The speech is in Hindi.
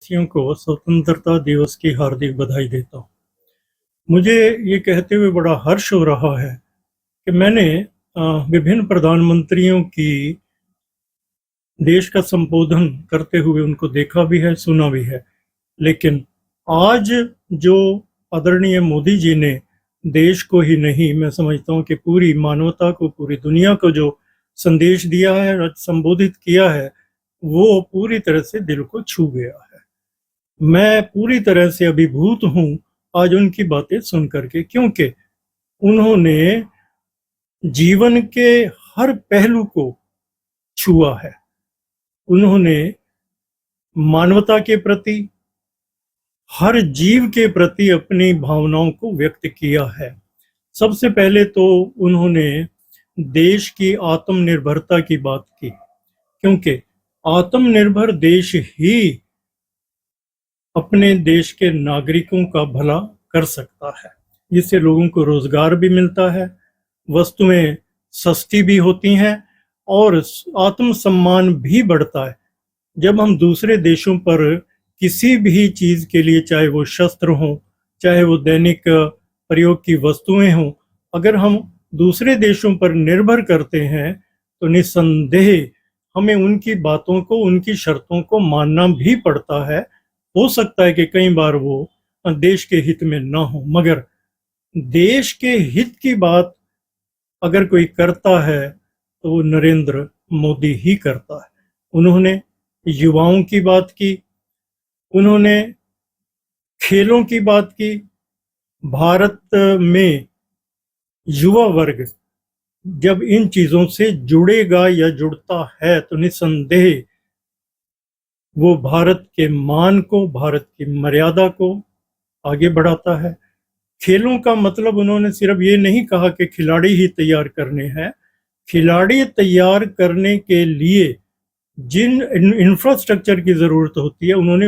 देशवासियों को स्वतंत्रता दिवस की हार्दिक बधाई देता हूँ। मुझे ये कहते हुए बड़ा हर्ष हो रहा है कि मैंने विभिन्न प्रधानमंत्रियों की देश का संबोधन करते हुए उनको देखा भी है, सुना भी है। लेकिन आज जो आदरणीय मोदी जी ने देश को ही नहीं, मैं समझता हूँ कि पूरी मानवता को, पूरी दुनिया को जो संदेश दिया है और संबोधित किया है, वो पूरी तरह से दिल को छू गया है। मैं पूरी तरह से अभिभूत हूँ आज उनकी बातें सुन करके, क्योंकि उन्होंने जीवन के हर पहलू को छुआ है। उन्होंने मानवता के प्रति, हर जीव के प्रति अपनी भावनाओं को व्यक्त किया है। सबसे पहले तो उन्होंने देश की आत्मनिर्भरता की बात की, क्योंकि आत्मनिर्भर देश ही अपने देश के नागरिकों का भला कर सकता है, जिससे लोगों को रोजगार भी मिलता है, वस्तुएं सस्ती भी होती हैं और आत्मसम्मान भी बढ़ता है। जब हम दूसरे देशों पर किसी भी चीज के लिए, चाहे वो शस्त्र हो, चाहे वो दैनिक प्रयोग की वस्तुएं हों, अगर हम दूसरे देशों पर निर्भर करते हैं तो निस्संदेह हमें उनकी बातों को, उनकी शर्तों को मानना भी पड़ता है। हो सकता है कि कई बार वो देश के हित में ना हो, मगर देश के हित की बात अगर कोई करता है तो वो नरेंद्र मोदी ही करता है। उन्होंने युवाओं की बात की, उन्होंने खेलों की बात की। भारत में युवा वर्ग जब इन चीजों से जुड़ेगा या जुड़ता है तो निस्संदेह वो भारत के मान को, भारत की मर्यादा को आगे बढ़ाता है। खेलों का मतलब उन्होंने सिर्फ ये नहीं कहा कि खिलाड़ी ही तैयार करने हैं। खिलाड़ी तैयार करने के लिए जिन इंफ्रास्ट्रक्चर की जरूरत होती है, उन्होंने